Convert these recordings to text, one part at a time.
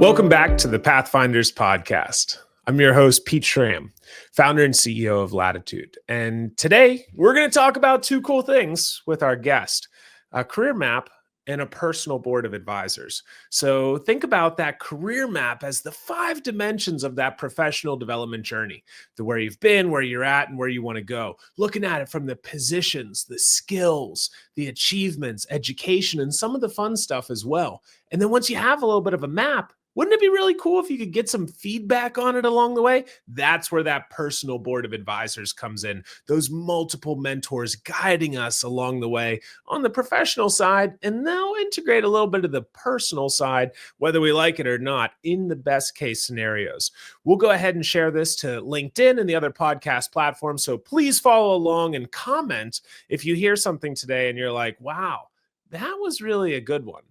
Welcome back to the Pathfinders podcast. I'm your host, Pete Schramm, founder and CEO of Latitude. And today we're going to talk about two cool things with our guest, a career map and a personal board of advisors. So think about that career map as the 5 dimensions of that professional development journey, the where you've been, where you're at, and where you want to go. Looking at it from the positions, the skills, the achievements, education, and some of the fun stuff as well. And then once you have a little bit of a map, wouldn't it be really cool if you could get some feedback on it along the way? That's where that personal board of advisors comes in. Those multiple mentors guiding us along the way on the professional side, and they'll integrate a little bit of the personal side, whether we like it or not, in the best case scenarios. We'll go ahead and share this to LinkedIn and the other podcast platforms. So please follow along and comment if you hear something today and you're like, wow, that was really a good one.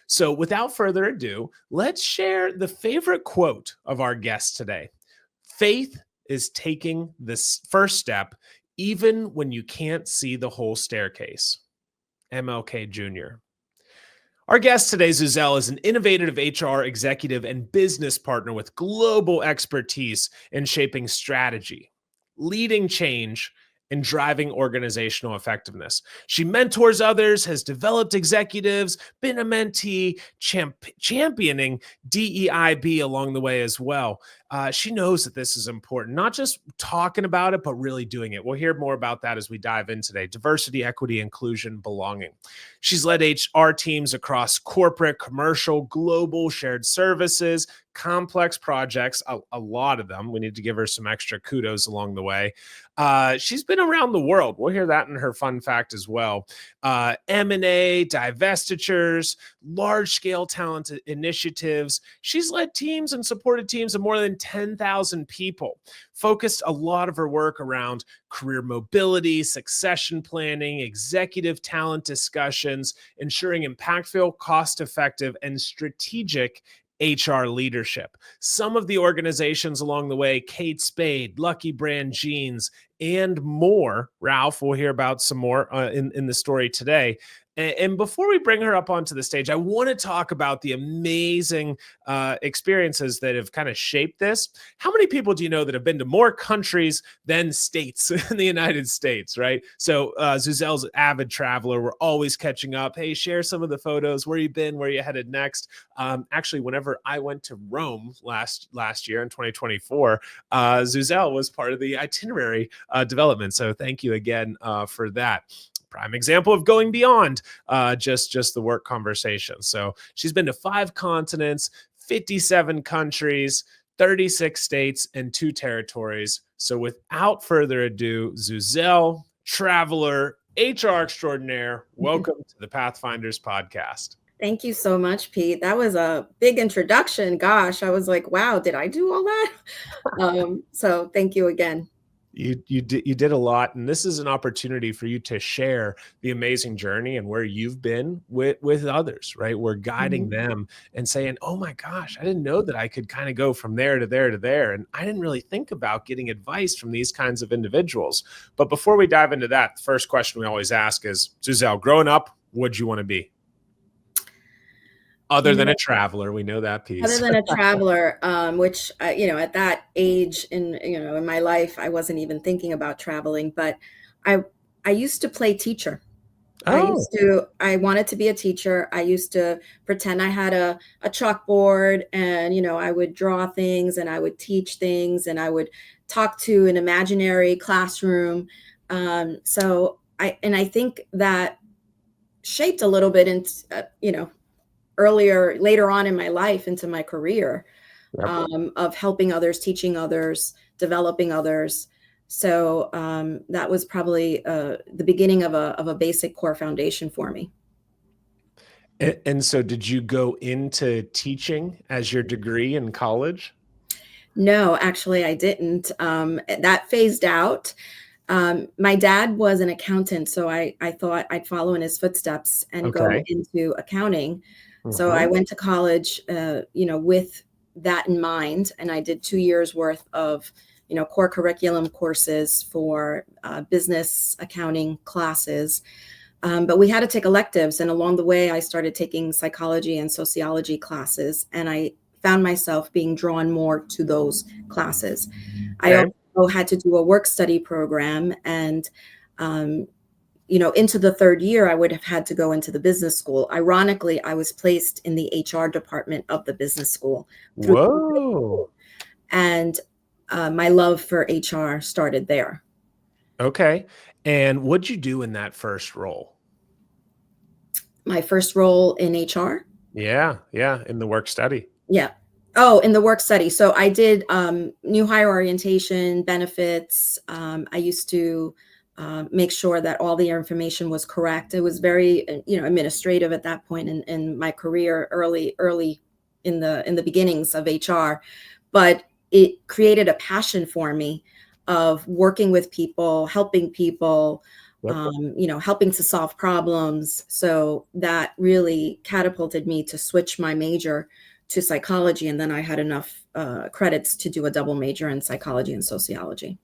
So without further ado, let's share the favorite quote of our guest today. Faith is taking this first step even when you can't see the whole staircase. MLK Jr. Our guest today, Zuzel, is an innovative HR executive and business partner with global expertise in shaping strategy, leading change, and driving organizational effectiveness. She mentors others, has developed executives, been a mentee, championing DEIB along the way as well. She knows that this is important, not just talking about it, but really doing it. We'll hear more about that as we dive in today. Diversity, equity, inclusion, belonging. She's led HR teams across corporate, commercial, global, shared services, complex projects, a lot of them. We need to give her some extra kudos along the way. She's been around the world. We'll hear that in her fun fact as well. M&A, divestitures, large-scale talent initiatives. She's led teams and supported teams of more than 10,000 people. Focused a lot of her work around career mobility, succession planning, executive talent discussions, ensuring impactful, cost-effective, and strategic HR leadership. Some of the organizations along the way, Kate Spade, Lucky Brand Jeans, and more. Ralph, we'll hear about some more in the story today. And before we bring her up onto the stage, I want to talk about the amazing experiences that have kind of shaped this. How many people do you know that have been to more countries than states in the United States, right? So Zuzel's an avid traveler. We're always catching up. Hey, share some of the photos. Where you been? Where you headed next? Actually, whenever I went to Rome last year in 2024, Zuzel was part of the itinerary development. So thank you again for that. Prime example of going beyond just the work conversation. So she's been to 5 continents, 57 countries, 36 states, and 2 territories. So without further ado, Zuzel, traveler, HR extraordinaire, welcome to the Pathfinders podcast. Thank you so much, Pete. That was a big introduction. Gosh, I was like, wow, did I do all that? So thank you again. You did a lot, and this is an opportunity for you to share the amazing journey and where you've been with others, right? We're guiding them and saying, oh my gosh, I didn't know that I could kind of go from there to there to there. And I didn't really think about getting advice from these kinds of individuals. But before we dive into that, the first question we always ask is, Zuzel, growing up, what'd you want to be? Other than a traveler, we know that piece. Other than a traveler, which at that age in my life, I wasn't even thinking about traveling. But I used to play teacher. Oh. I wanted to be a teacher. I used to pretend I had a chalkboard, and I would draw things, and I would teach things, and I would talk to an imaginary classroom. So I think that shaped a little bit into later on in my life into my career of helping others, teaching others, developing others. So that was probably the beginning of a basic core foundation for me. And so did you go into teaching as your degree in college? No, actually I didn't. That phased out. My dad was an accountant, so I thought I'd follow in his footsteps and go into accounting. So I went to college, with that in mind, and I did 2 years worth of, core curriculum courses for business accounting classes. But we had to take electives, and along the way, I started taking psychology and sociology classes, and I found myself being drawn more to those classes. I Okay. also had to do a work study program, and into the third year, I would have had to go into the business school. Ironically, I was placed in the HR department of the business school through, Whoa. and my love for HR started there. Okay. And what'd you do in that first role? My first role in HR. Yeah. Yeah. In the work study. Yeah. Oh, in the work study. So I did new hire orientation, benefits. I used to make sure that all the information was correct. It was very, administrative at that point in my career, early in the beginnings of HR. But it created a passion for me of working with people, helping people, Yep. helping to solve problems. So that really catapulted me to switch my major to psychology. And then I had enough credits to do a double major in psychology and sociology.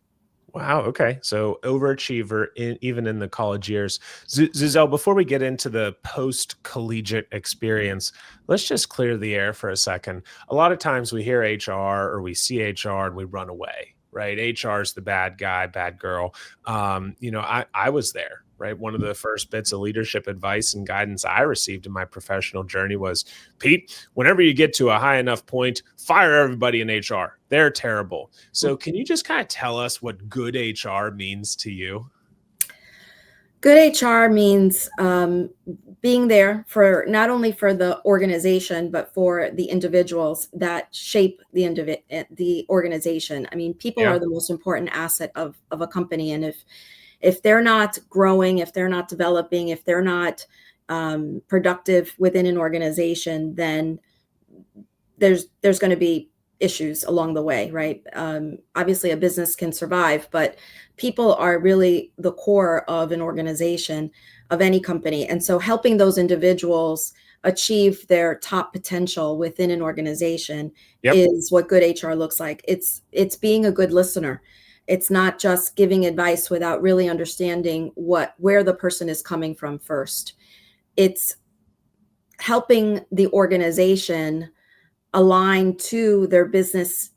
Wow. Okay. So overachiever even in the college years. Zuzel, before we get into the post collegiate experience, let's just clear the air for a second. A lot of times we hear HR or we see HR and we run away, right? HR is the bad guy, bad girl. I was there, right? One of the first bits of leadership advice and guidance I received in my professional journey was, Pete, whenever you get to a high enough point, fire everybody in HR. They're terrible. So can you just kind of tell us what good HR means to you? Good HR means being there for not only for the organization, but for the individuals that shape the organization. I mean, people Yeah. are the most important asset of a company, and if they're not growing, if they're not developing, if they're not productive within an organization, then there's going to be issues along the way, right? Obviously, a business can survive, but people are really the core of an organization, of any company. And so helping those individuals achieve their top potential within an organization Yep. is what good HR looks like. It's being a good listener. It's not just giving advice without really understanding where the person is coming from first. It's helping the organization align to their business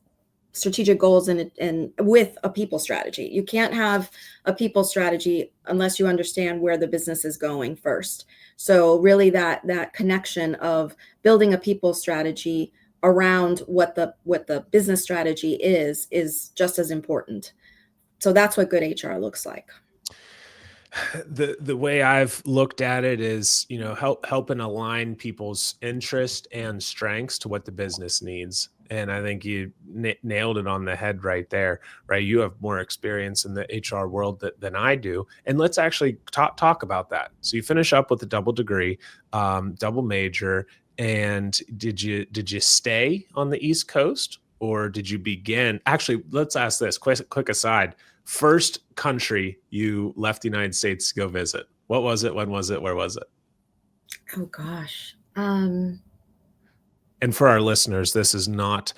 strategic goals and with a people strategy. You can't have a people strategy unless you understand where the business is going first. So really that connection of building a people strategy around what the business strategy is just as important. So that's what good HR looks like. The way I've looked at it is, helping align people's interest and strengths to what the business needs. And I think you nailed it on the head right there, right? You have more experience in the HR world than I do. And let's actually talk about that. So you finish up with a double degree, double major. And did you stay on the East Coast, or did you begin? Actually, let's ask this quick aside. First country you left the United States to go visit. What was it? When was it? Where was it? Oh gosh. And for our listeners, this is not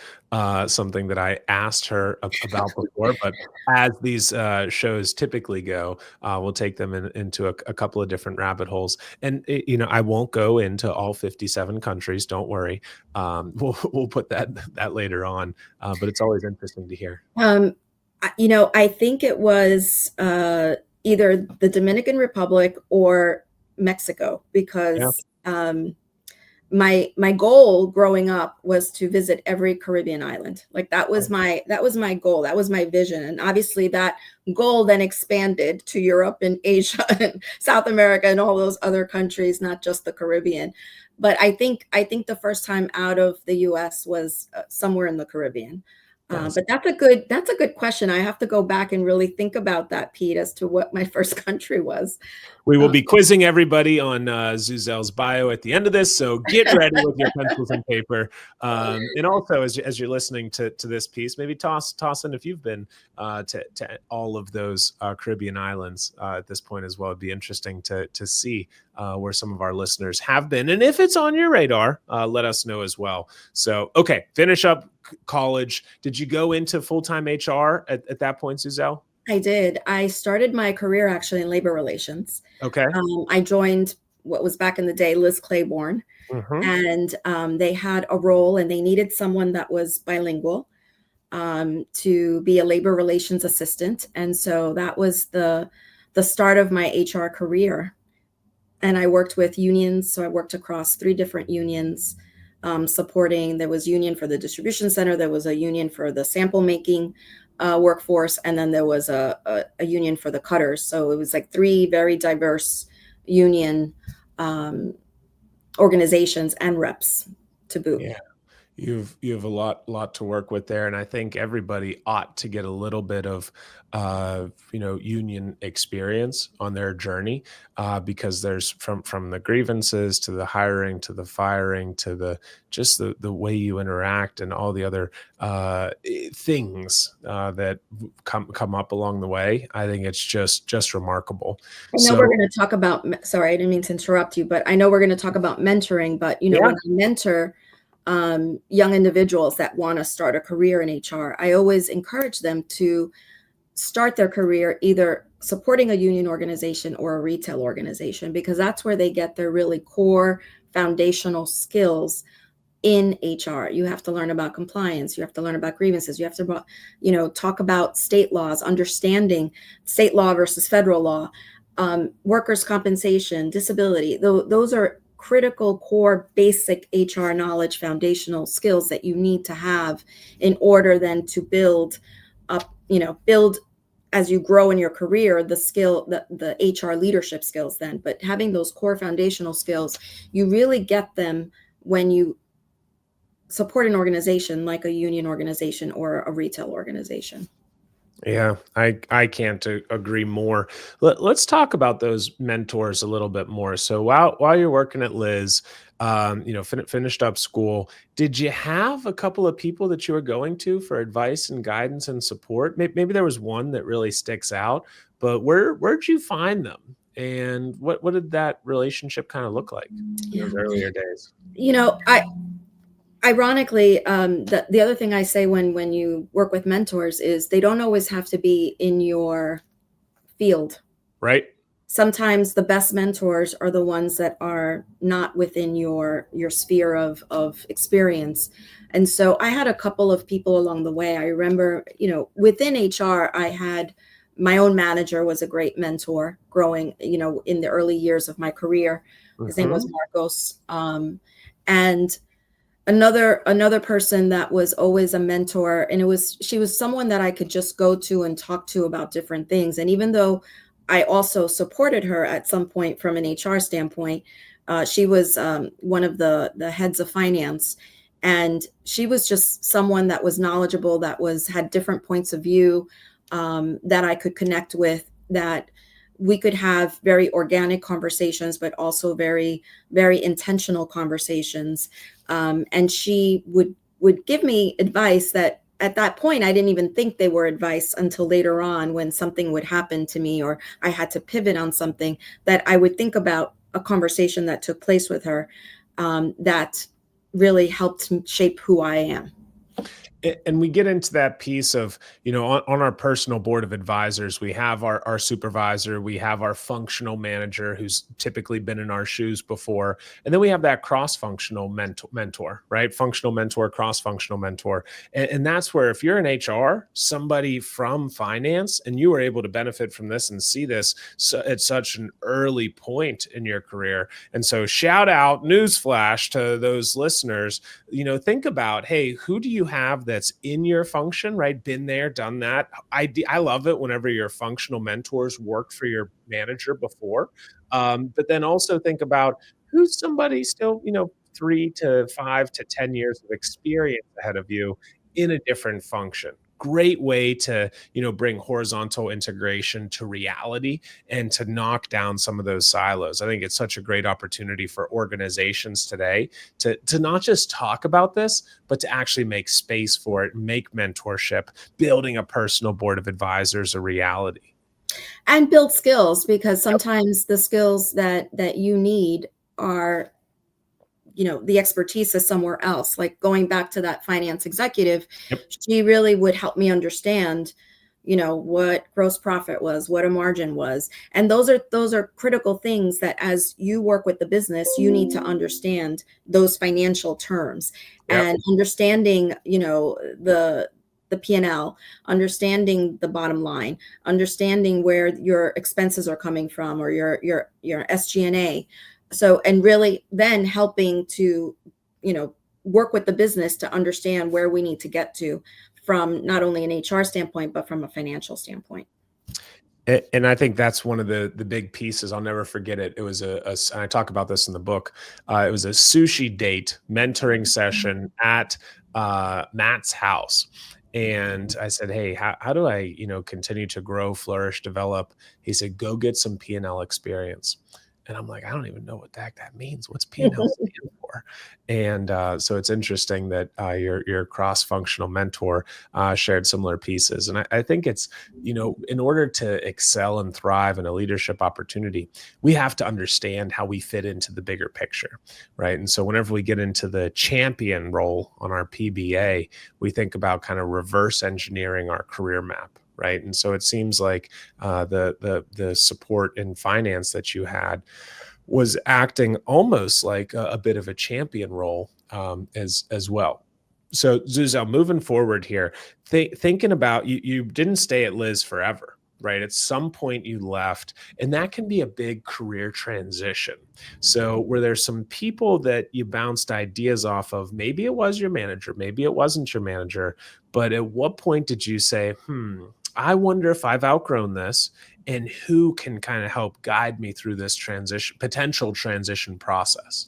something that I asked her about before, but as these shows typically go, we'll take them into a couple of different rabbit holes. And I won't go into all 57 countries. Don't worry. We'll put that later on. But it's always interesting to hear. I think it was either the Dominican Republic or Mexico, because my goal growing up was to visit every Caribbean island. Like that was my goal. That was my vision. And obviously that goal then expanded to Europe and Asia and South America and all those other countries, not just the Caribbean. But I think the first time out of the US was somewhere in the Caribbean. But that's a good question. I have to go back and really think about that, Pete, as to what my first country was. We will be quizzing everybody on Zuzel's bio at the end of this, so get ready with your pencils and paper. And also, as you're listening to this piece, maybe toss in if you've been to all of those Caribbean islands at this point as well. It'd be interesting to see where some of our listeners have been, and if it's on your radar, let us know as well. So, okay, finish up college. Did you go into full-time HR at that point, Zuzel? I did. I started my career actually in labor relations. Okay. I joined what was back in the day, Liz Claiborne. Mm-hmm. And they had a role and they needed someone that was bilingual to be a labor relations assistant. And so that was the start of my HR career. And I worked with unions. So I worked across 3 different unions, supporting. There was union for the distribution center. There was a union for the sample making workforce. And then there was a union for the cutters. So it was like 3 very diverse union organizations and reps to boot. Yeah. You have a lot to work with there, and I think everybody ought to get a little bit of union experience on their journey, because there's from the grievances to the hiring to the firing to the way you interact and all the other things that come up along the way. I think it's just remarkable. I know we're going to talk about, sorry, I didn't mean to interrupt you, but I know we're going to talk about mentoring, but when I mentor young individuals that want to start a career in HR, I always encourage them to start their career either supporting a union organization or a retail organization, because that's where they get their really core foundational skills in HR. You have to learn about compliance. You have to learn about grievances. You have to, talk about state laws, understanding state law versus federal law, workers' compensation, disability. Those are critical core basic HR knowledge, foundational skills that you need to have in order then to build up, build as you grow in your career, the HR leadership skills then. But having those core foundational skills, you really get them when you support an organization like a union organization or a retail organization. Yeah, I can't agree more. Let's talk about those mentors a little bit more. So while you're working at Liz, finished up school, did you have a couple of people that you were going to for advice and guidance and support? Maybe there was one that really sticks out, but where'd you find them? And what did that relationship kind of look like in those earlier days? Ironically, the other thing I say when you work with mentors is they don't always have to be in your field. Right. Sometimes the best mentors are the ones that are not within your sphere of experience. And so I had a couple of people along the way. I remember, within HR, I had my own manager was a great mentor growing, in the early years of my career. His name was Marcos. And another person that was always a mentor, and she was someone that I could just go to and talk to about different things. And even though I also supported her at some point from an HR standpoint, she was one of the heads of finance, and she was just someone that was knowledgeable, that had different points of view, that I could connect with, that we could have very organic conversations, but also very, very intentional conversations. And she would give me advice that at that point, I didn't even think they were advice until later on, when something would happen to me or I had to pivot on something, that I would think about a conversation that took place with her, that really helped shape who I am. And we get into that piece of, on our personal board of advisors, we have our supervisor, we have our functional manager who's typically been in our shoes before. And then we have that cross-functional mentor, right? Functional mentor, cross-functional mentor. And that's where, if you're in HR, somebody from finance, and you were able to benefit from this and see this at such an early point in your career. And so shout out, newsflash to those listeners, think about, hey, who do you have that's in your function, right? Been there, done that. I love it whenever your functional mentors worked for your manager before. But then also think about who's somebody still, 3 to 5 to 10 years of experience ahead of you in a different function. Great way to, bring horizontal integration to reality and to knock down some of those silos. I think it's such a great opportunity for organizations today to not just talk about this, but to actually make space for it, make mentorship, building a personal board of advisors a reality. And build skills, because sometimes the skills that you need are, the expertise is somewhere else. Like going back to that finance executive, she really would help me understand, what gross profit was, what a margin was. And those are critical things that as you work with the business, you need to understand those financial terms. Yep. And understanding, the P&L, understanding the bottom line, understanding where your expenses are coming from, or your SG&A. So, and really then helping to, work with the business to understand where we need to get to from not only an HR standpoint, but from a financial standpoint. And I think that's one of the big pieces. I'll never forget it. It was and I talk about this in the book. It was a sushi date mentoring session at Matt's house. And I said, hey, how do I, continue to grow, flourish, develop? He said, go get some P&L experience. And I'm like, I don't even know what the heck that means. What's P&L stand for? And so it's interesting that your cross-functional mentor shared similar pieces. And I think it's, in order to excel and thrive in a leadership opportunity, we have to understand how we fit into the bigger picture, right? And so whenever we get into the champion role on our PBA, we think about kind of reverse engineering our career map. Right. And so it seems like the support in finance that you had was acting almost like a bit of a champion role as well. So Zuzel, moving forward here, thinking about you didn't stay at Liz forever, right? At some point you left, and that can be a big career transition. So were there some people that you bounced ideas off of? Maybe it was your manager, maybe it wasn't your manager, but at what point did you say, I wonder if I've outgrown this, and who can kind of help guide me through this potential transition process?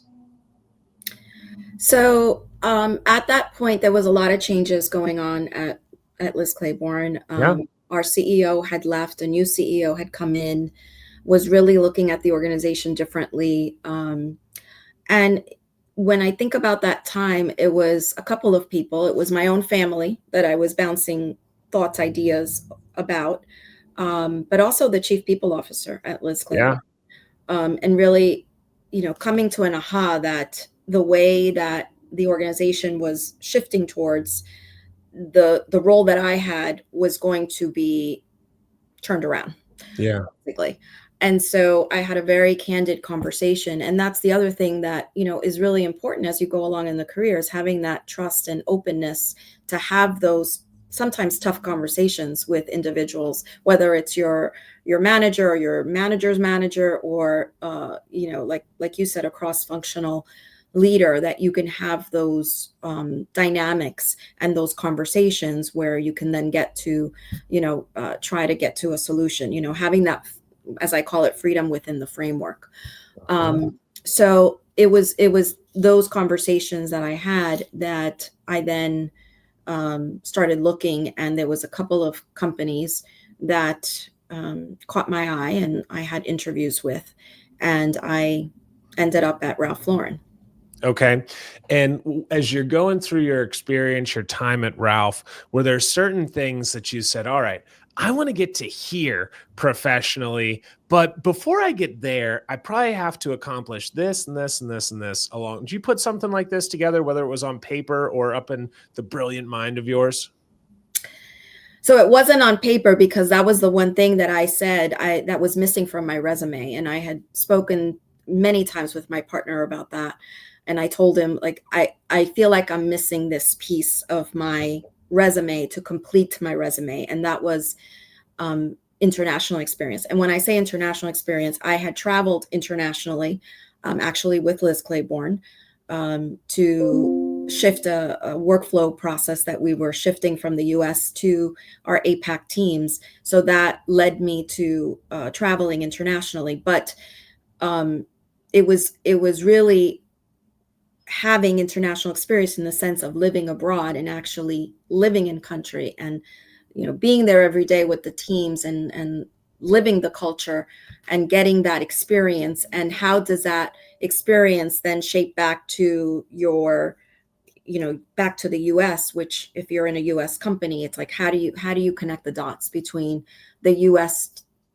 So at that point, there was a lot of changes going on at Liz Claiborne. Our CEO had left, a new CEO had come in, was really looking at the organization differently. And when I think about that time, it was a couple of people. It was my own family that I was bouncing thoughts, ideas about, but also the chief people officer at Liz Claiborne. And really, coming to an aha that the way that the organization was shifting towards the role that I had was going to be turned around. Yeah. Basically. And so I had a very candid conversation. And that's the other thing that, is really important as you go along in the career, is having that trust and openness to have those sometimes tough conversations with individuals, whether it's your manager or your manager's manager, or, like you said, a cross-functional leader, that you can have those dynamics and those conversations where you can then get to, try to get to a solution, having that, as I call it, freedom within the framework. So it was those conversations that I had that I then started looking, and there was a couple of companies that caught my eye and I had interviews with, and I ended up at Ralph Lauren. Okay. And as you're going through your experience, your time at Ralph, were there certain things that you said, all right, I want to get to here professionally, but before I get there, I probably have to accomplish this and this and this and this along. Did you put something like this together, whether it was on paper or up in the brilliant mind of yours? So it wasn't on paper, because that was the one thing that I said that was missing from my resume. And I had spoken many times with my partner about that. And I told him, like, I feel like I'm missing this piece of my resume to complete my resume. And that was international experience. And when I say international experience, I had traveled internationally, actually with Liz Claiborne, to shift a workflow process that we were shifting from the US to our APAC teams. So that led me to traveling internationally. But it was really having international experience in the sense of living abroad and actually living in country, and being there every day with the teams, and living the culture and getting that experience. And how does that experience then shape back to your back to the US, which if you're in a US company, it's like, how do you connect the dots between the US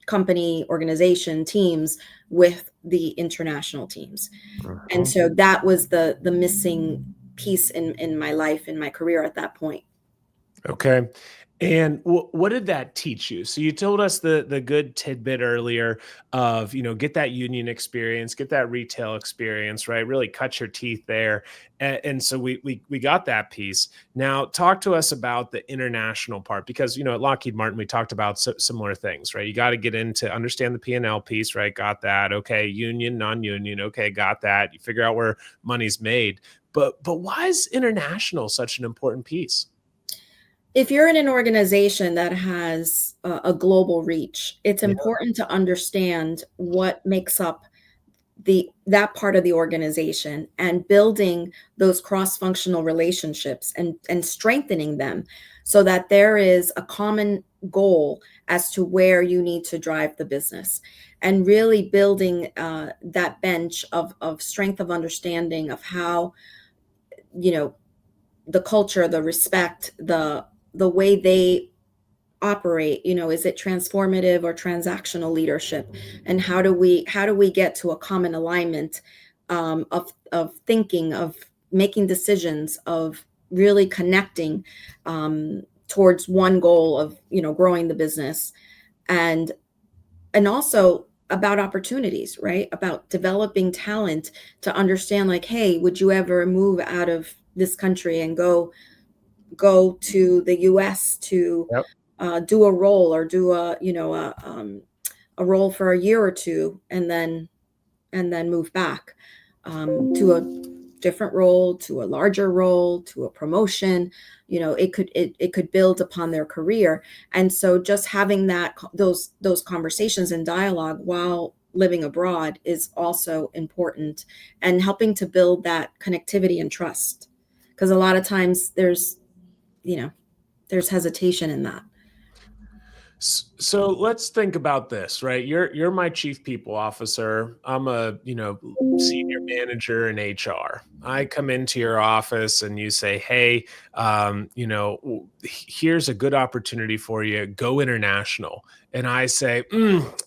company, organization, teams with the international teams? And so that was the missing piece in my life, in my career at that point. Okay. And what did that teach you? So you told us the good tidbit earlier of, get that union experience, get that retail experience, right? Really cut your teeth there. And so we got that piece. Now talk to us about the international part, because at Lockheed Martin we talked about similar things, right? You got to get into understand the P&L piece, right? Got that. Okay, union, non-union. Okay, got that. You figure out where money's made. But why is international such an important piece? If you're in an organization that has a global reach, it's Yeah. important to understand what makes up that part of the organization, and building those cross-functional relationships and strengthening them so that there is a common goal as to where you need to drive the business, and really building that bench of strength of understanding of how, you know, the culture, the respect, the way they operate, is it transformative or transactional leadership, and how do we get to a common alignment, of thinking, of making decisions, of really connecting, towards one goal of growing the business, and also about opportunities, right? About developing talent to understand, like, hey, would you ever move out of this country and go to the US to Yep. do a role, or do a role for a year or two, and then move back, to a different role, to a larger role, to a promotion. It could build upon their career. And so just having those conversations and dialogue while living abroad is also important, and helping to build that connectivity and trust, because a lot of times there's hesitation in that. So let's think about this, right? You're my chief people officer. I'm a, senior manager in HR. I come into your office and you say, "Hey, here's a good opportunity for you. Go international." And I say,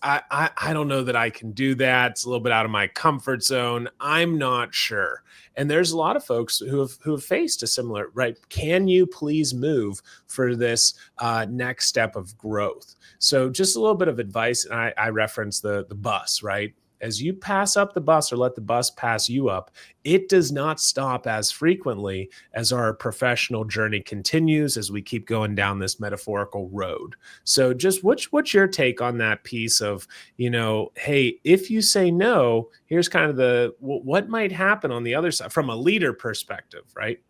I don't know that I can do that. It's a little bit out of my comfort zone. I'm not sure." And there's a lot of folks who have faced a similar, right? Can you please move for this next step of growth? So just a little bit of advice. And I reference the bus, right? As you pass up the bus, or let the bus pass you up, it does not stop as frequently as our professional journey continues, as we keep going down this metaphorical road. So just what's your take on that piece of, hey, if you say no, here's kind of what might happen on the other side from a leader perspective, right?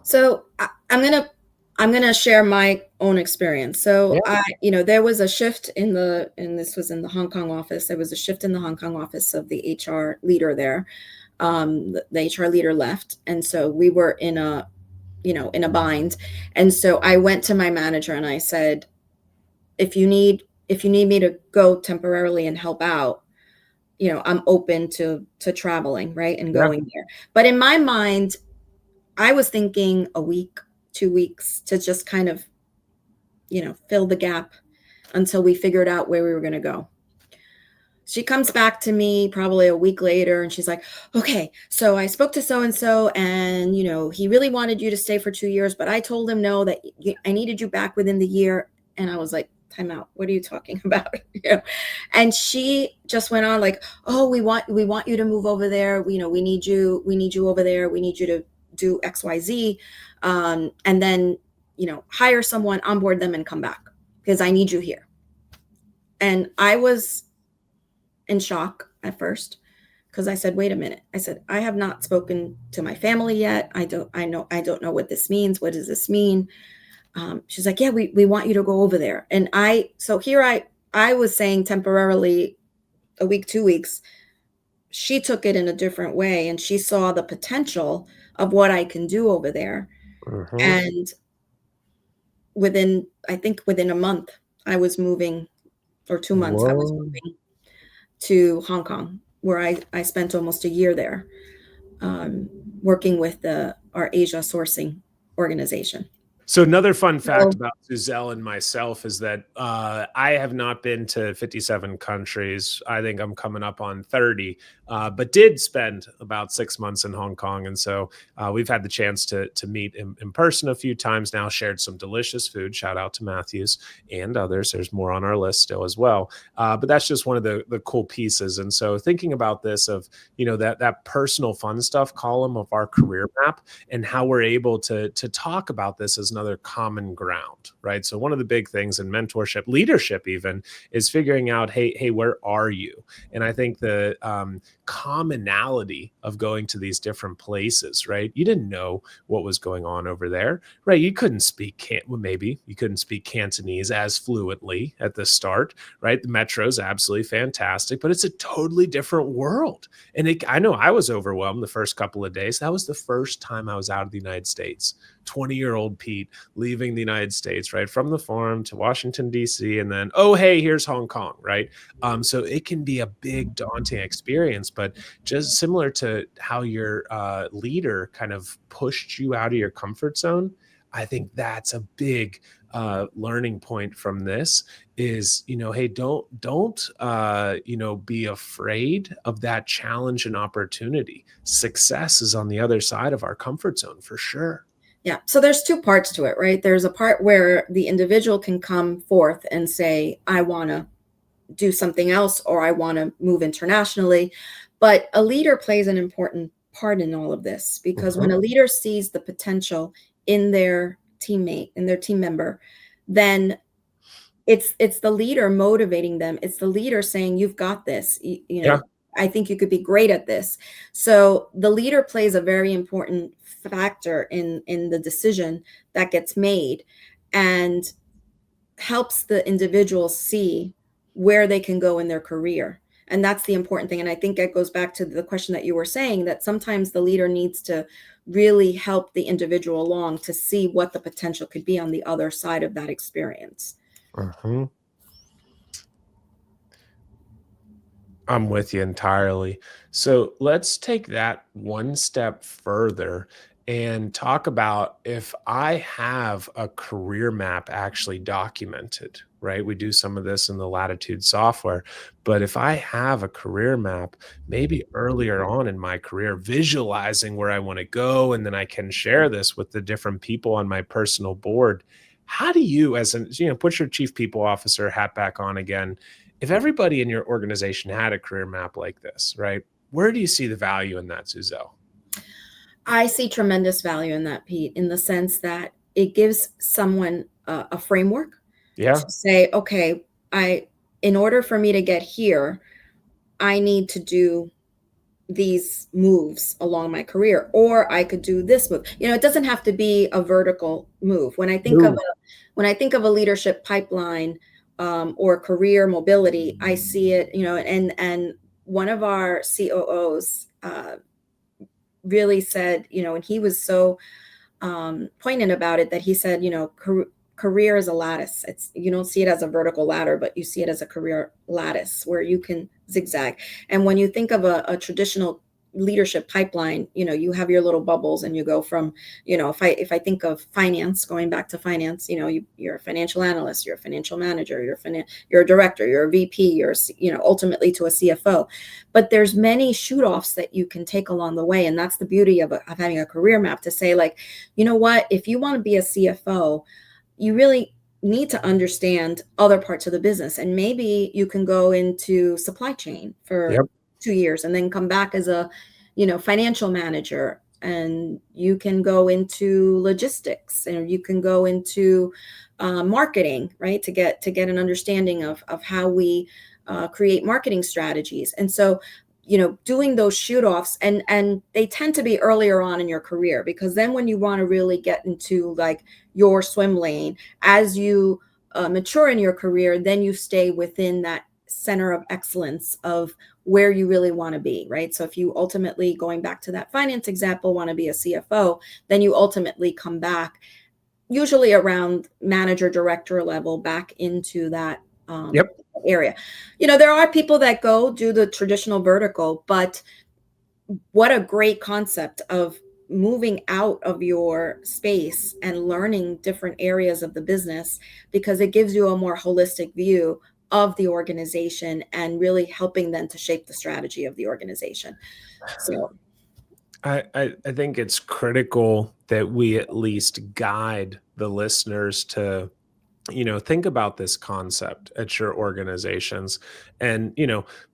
So I'm gonna share my own experience. So there was a shift and this was in the Hong Kong office. There was a shift in the Hong Kong office of the HR leader there. The HR leader left, and so we were in a bind. And so I went to my manager and I said, if you need me to go temporarily and help out, I'm open to traveling, right, and Yeah. going there. But in my mind, I was thinking a week, 2 weeks, to just kind of, fill the gap until we figured out where we were going to go. She comes back to me probably a week later and she's like, "Okay, so I spoke to so and so, and he really wanted you to stay for 2 years, but I told him no, that I needed you back within the year." And I was like, "Time out. What are you talking about?" And she just went on like, "Oh, we want you to move over there. We need you over there. We need you to do XYZ, and then hire someone, onboard them, and come back, because I need you here." And I was in shock at first, because I said, "Wait a minute." I said, "I have not spoken to my family yet. I don't know what this means. What does this mean?" She's like, "Yeah, we want you to go over there." And I was saying temporarily a week, 2 weeks. She took it in a different way, and she saw the potential of what I can do over there. Mhm. And I think within a month, I was moving, or 2 months, I was Whoa. moving to Hong Kong, where I spent almost a year there, um, working with our Asia sourcing organization. So another fun fact So about Zuzel and myself is that I have not been to 57 countries. I think I'm coming up on 30, but did spend about 6 months in Hong Kong. And so we've had the chance to meet in person a few times now, shared some delicious food. Shout out to Matthews and others. There's more on our list still as well. But that's just one of the cool pieces. And so thinking about this of, that personal fun stuff column of our career map, and how we're able to talk about this as another common ground, right? So one of the big things in mentorship, leadership even, is figuring out, hey, where are you? And I think the commonality of going to these different places, right? You didn't know what was going on over there, right? You couldn't speak, well, maybe you couldn't speak Cantonese as fluently at the start, right? The metro is absolutely fantastic, but it's a totally different world. And I know I was overwhelmed the first couple of days. That was the first time I was out of the United States. 20-year-old Pete leaving the United States, right? From the farm to Washington, D.C., and then, oh, hey, here's Hong Kong, right? So it can be a big, daunting experience, but just similar to how your leader kind of pushed you out of your comfort zone, I think that's a big learning point from this is, hey, don't be afraid of that challenge and opportunity. Success is on the other side of our comfort zone for sure. yeah, so there's two parts to it, right? There's a part where the individual can come forth and say, I want to do something else, or I want to move internationally. But a leader plays an important part in all of this, because when a leader sees the potential in their teammate, in their team member, then it's the leader motivating them. It's the leader saying, you've got this. Yeah. I think you could be great at this. So the leader plays a very important factor in the decision that gets made, and helps the individual see where they can go in their career. And that's the important thing. And I think it goes back to the question that you were saying, that sometimes the leader needs to really help the individual along to see what the potential could be on the other side of that experience. I'm with you entirely. So let's take that one step further and talk about if I have a career map actually documented, right? We do some of this in the Latitude software, but if I have a career map, maybe earlier on in my career, visualizing where I want to go, and then I can share this with the different people on my personal board. How do you, as an, put your chief people officer hat back on again, if everybody in your organization had a career map like this, right? Where do you see the value in that, Zuzel? I see tremendous value in that, Pete, in the sense that it gives someone a framework Yeah. to say, okay, in order for me to get here, I need to do these moves along my career, or I could do this move. It doesn't have to be a vertical move. When I think of a leadership pipeline, or career mobility, I see it, and one of our COOs really said, and he was so poignant about it, that he said, career is a lattice. You don't see it as a vertical ladder, but you see it as a career lattice where you can zigzag. And when you think of a traditional leadership pipeline, you have your little bubbles, and you go from, if I think of finance, going back to finance, you're a financial analyst, you're a financial manager, you're a director, you're a VP, you're ultimately to a CFO. But there's many shoot offs that you can take along the way, and that's the beauty of having a career map, to say, like, what, if you want to be a CFO, you really need to understand other parts of the business, and maybe you can go into supply chain for 2 years and then come back as a financial manager, and you can go into logistics, and you can go into marketing, right, to get an understanding of how we create marketing strategies. And so doing those shoot offs, and they tend to be earlier on in your career, because then when you want to really get into like your swim lane, as you mature in your career, then you stay within that center of excellence of where you really want to be, right? So if you ultimately, going back to that finance example, want to be a CFO, then you ultimately come back, usually around manager, director level, back into that area. There are people that go do the traditional vertical, but what a great concept of moving out of your space and learning different areas of the business, because it gives you a more holistic view of the organization and really helping them to shape the strategy of the organization. So I think it's critical that we at least guide the listeners to, think about this concept at your organizations. And,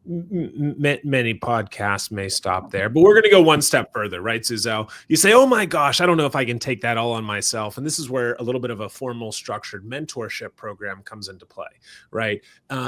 many podcasts may stop there, but we're going to go one step further, right, Zuzel? You say, oh my gosh, I don't know if I can take that all on myself. And this is where a little bit of a formal structured mentorship program comes into play, right?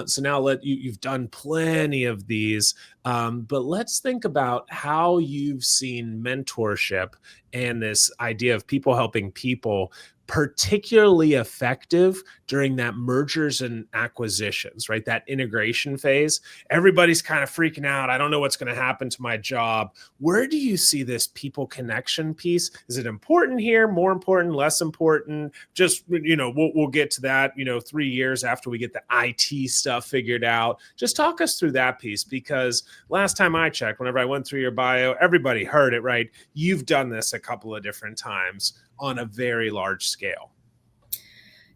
So now you've done plenty of these, but let's think about how you've seen mentorship and this idea of people helping people particularly effective during that mergers and acquisitions, right? That integration phase. Everybody's kind of freaking out. I don't know what's going to happen to my job. Where do you see this people connection piece? Is it important here? More important? Less important? Just, we'll get to that, 3 years after we get the IT stuff figured out. Just talk us through that piece, because last time I checked, whenever I went through your bio, everybody heard it, right? You've done this a couple of different times on a very large scale.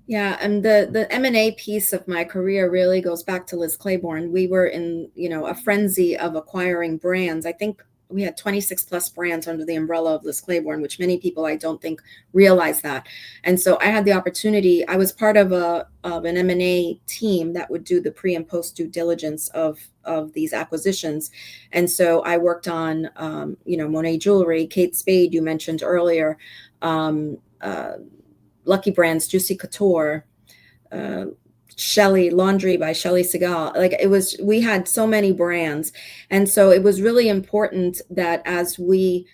Yeah, and the M&A piece of my career really goes back to Liz Claiborne. We were in, a frenzy of acquiring brands. I think we had 26 plus brands under the umbrella of Liz Claiborne, which many people I don't think realize that. And so I had the opportunity. I was part of an M&A team that would do the pre and post due diligence of these acquisitions. And so I worked on, Monet Jewelry, Kate Spade, you mentioned earlier, Lucky Brands, Juicy Couture, Shelly Laundry by Shelly Segal. We had so many brands. And so it was really important that as we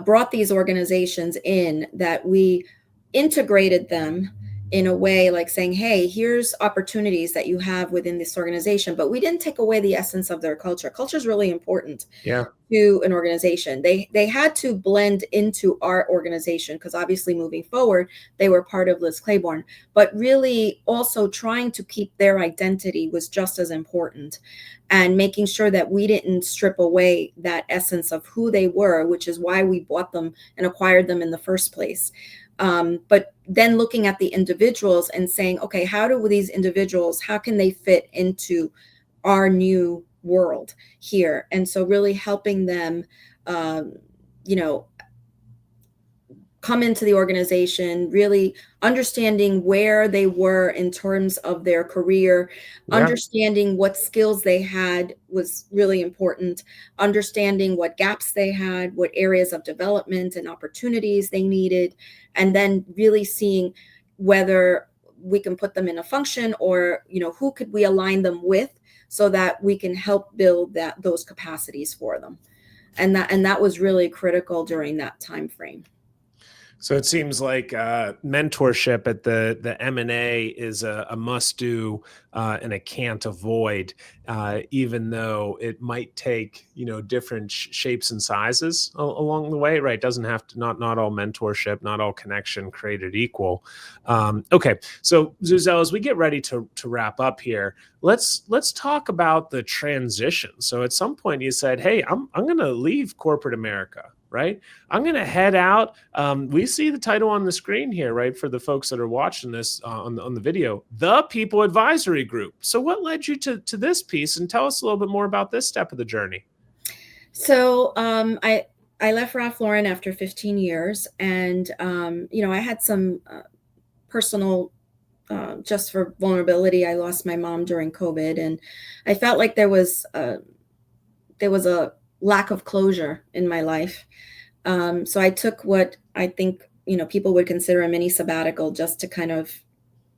brought these organizations in, that we integrated them in a way like saying, hey, here's opportunities that you have within this organization, but we didn't take away the essence of their culture. Culture is really important. Yeah. To an organization. They had to blend into our organization, because obviously moving forward, they were part of Liz Claiborne, but really also trying to keep their identity was just as important, and making sure that we didn't strip away that essence of who they were, which is why we bought them and acquired them in the first place. But then looking at the individuals and saying, okay, how can they fit into our new world here? And so really helping them, come into the organization, really understanding where they were in terms of their career, understanding what skills they had was really important, understanding what gaps they had, what areas of development and opportunities they needed, and then really seeing whether we can put them in a function, or, who could we align them with so that we can help build those capacities for them. And that was really critical during that time frame. So it seems like mentorship at the M&A is a must do and a can't avoid, even though it might take different shapes and sizes along the way. Right? Doesn't have to not all mentorship, not all connection created equal. Okay, so Zuzel, as we get ready to wrap up here, let's talk about the transition. So at some point you said, "Hey, I'm going to leave corporate America." Right? I'm going to head out. We see the title on the screen here, right? For the folks that are watching this on the video, the People Advisory Group. So what led you to this piece, and tell us a little bit more about this step of the journey? So I left Ralph Lauren after 15 years, and I had some personal, just for vulnerability. I lost my mom during COVID, and I felt like there was a lack of closure in my life. So I took what I think, people would consider a mini sabbatical, just to kind of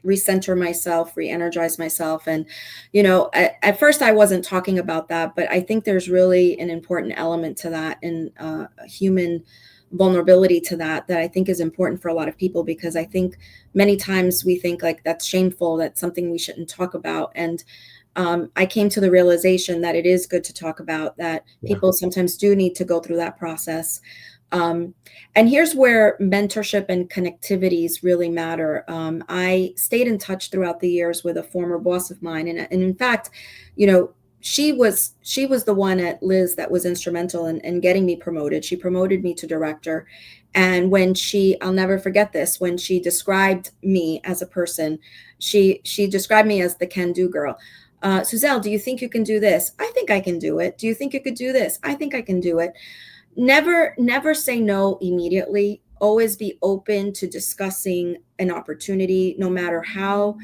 recenter myself, re-energize myself. And, at first I wasn't talking about that, but I think there's really an important element to that, and a human vulnerability to that I think is important for a lot of people, because I think many times we think like that's shameful, that's something we shouldn't talk about. And I came to the realization that it is good to talk about, that people sometimes do need to go through that process. And here's where mentorship and connectivities really matter. I stayed in touch throughout the years with a former boss of mine. And in fact, she was the one at Liz that was instrumental in getting me promoted. She promoted me to director. And when I'll never forget this, when she described me as a person, she described me as the can-do girl. Zuzel, do you think you can do this? I think I can do it. Do you think you could do this? I think I can do it. Never say no immediately. Always be open to discussing an opportunity, no matter how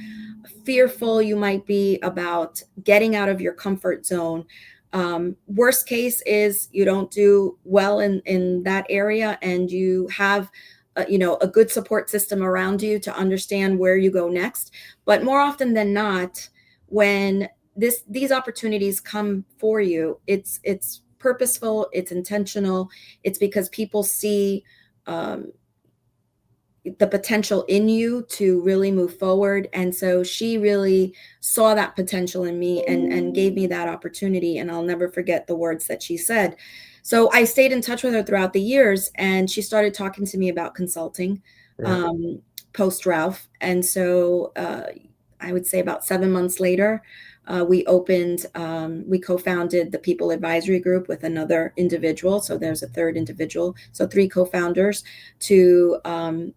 fearful you might be about getting out of your comfort zone. Worst case is you don't do well in that area, and you have a good support system around you to understand where you go next. But more often than not, when these opportunities come for you, it's purposeful, it's intentional, it's because people see the potential in you to really move forward. And so she really saw that potential in me and gave me that opportunity. And I'll never forget the words that she said. So I stayed in touch with her throughout the years, and she started talking to me about consulting post Ralph. And so I would say about 7 months later, we co-founded the People Advisory Group with another individual. So there's a third individual. So 3 co-founders to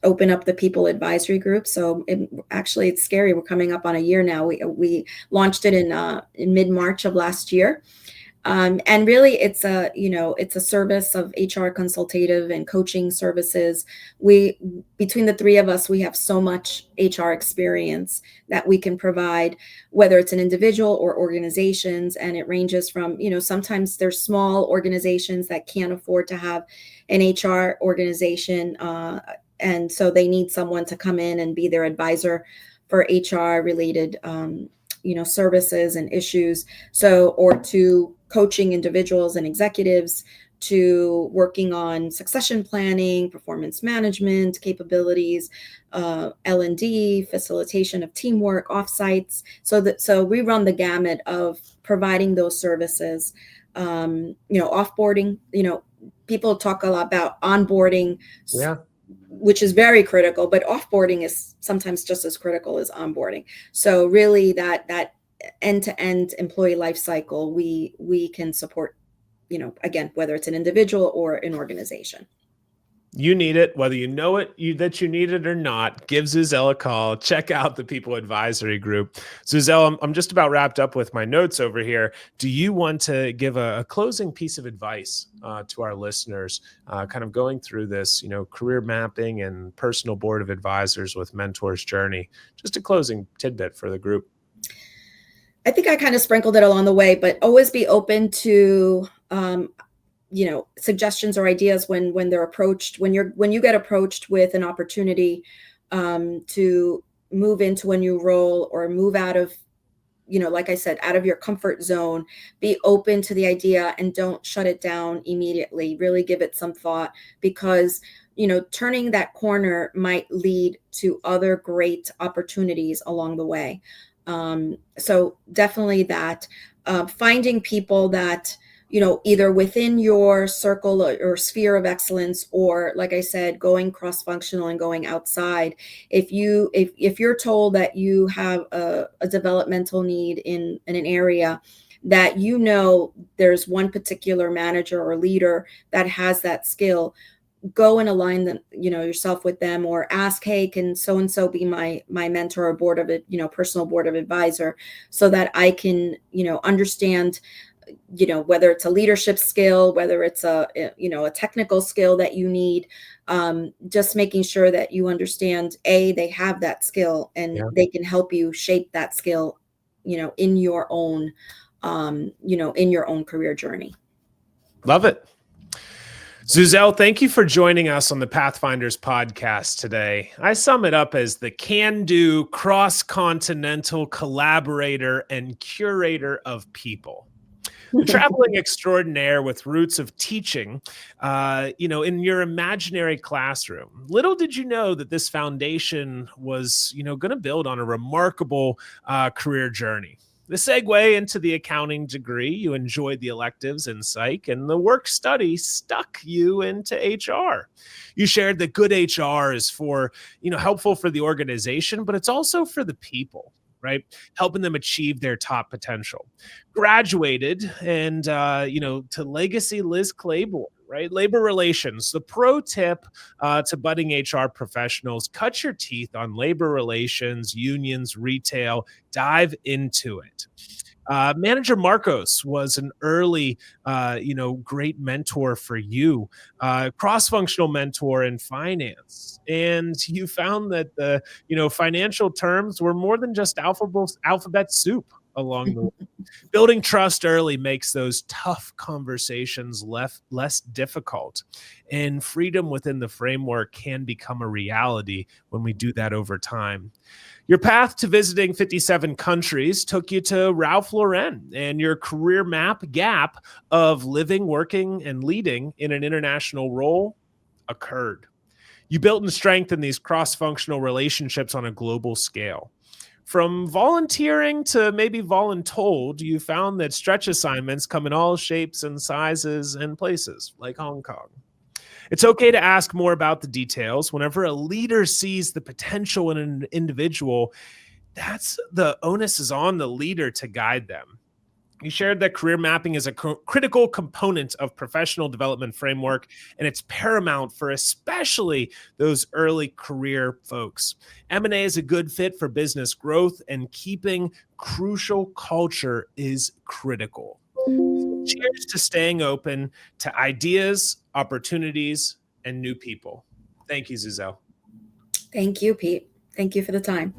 open up the People Advisory Group. So it's scary. We're coming up on a year now. We launched it in mid-March of last year. And really it's a service of HR consultative and coaching services. Between the 3 of us, we have so much HR experience that we can provide, whether it's an individual or organizations. And it ranges from, sometimes there's small organizations that can't afford to have an HR organization. And so they need someone to come in and be their advisor for HR related, services and issues. Or to coaching individuals and executives, to working on succession planning, performance management capabilities, L&D, facilitation of teamwork, offsites. So we run the gamut of providing those services. Offboarding. People talk a lot about onboarding. Yeah. Which is very critical, but offboarding is sometimes just as critical as onboarding. So really that end-to-end employee life cycle, we can support, again, whether it's an individual or an organization. You need it, whether you know it, that you need it or not. Give Zuzel a call. Check out the People Advisory Group. Zuzel, I'm just about wrapped up with my notes over here. Do you want to give a closing piece of advice to our listeners, kind of going through this, career mapping and personal board of advisors with mentors journey? Just a closing tidbit for the group. I think I kind of sprinkled it along the way, but always be open to suggestions or ideas when they're approached, when you get approached with an opportunity to move into a new role or move out of, like I said, out of your comfort zone. Be open to the idea and don't shut it down immediately. Really give it some thought, because turning that corner might lead to other great opportunities along the way. So definitely that, finding people that either within your circle or sphere of excellence, or like I said, going cross-functional and going outside. If you're told that you have a developmental need in an area, that there's one particular manager or leader that has that skill, go and align them, yourself with them, or ask, hey, can so-and-so be my mentor or board of it, personal board of advisor, so that I can, understand, whether it's a leadership skill, whether it's a technical skill that you need, just making sure that you understand, they have that skill, and they can help you shape that skill, in your own, in your own career journey. Love it. Zuzel, thank you for joining us on the Pathfinders podcast today. I sum it up as the can-do, cross-continental collaborator and curator of people. The traveling extraordinaire with roots of teaching, in your imaginary classroom. Little did you know that this foundation was, going to build on a remarkable career journey. The segue into the accounting degree, you enjoyed the electives in psych, and the work study stuck you into HR. You shared that good HR is helpful for the organization, but it's also for the people. right? Helping them achieve their top potential. Graduated and, to legacy Liz Claiborne, right? Labor relations. The pro tip to budding HR professionals: cut your teeth on labor relations, unions, retail, dive into it. Manager Marcos was an early, great mentor for you, cross-functional mentor in finance. And you found that the, financial terms were more than just alphabet soup along the way. Building trust early makes those tough conversations less difficult, and freedom within the framework can become a reality when we do that over time. Your path to visiting 57 countries took you to Ralph Lauren, and your career map gap of living, working, and leading in an international role occurred. You built and strengthened these cross-functional relationships on a global scale. From volunteering to maybe voluntold, you found that stretch assignments come in all shapes and sizes and places, like Hong Kong. It's okay to ask more about the details. Whenever a leader sees the potential in an individual, that's the onus is on the leader to guide them. You shared that career mapping is a critical component of professional development framework, and it's paramount for especially those early career folks. M&A is a good fit for business growth, and keeping crucial culture is critical. Cheers to staying open to ideas, opportunities, and new people. Thank you, Zuzel. Thank you, Pete. Thank you for the time.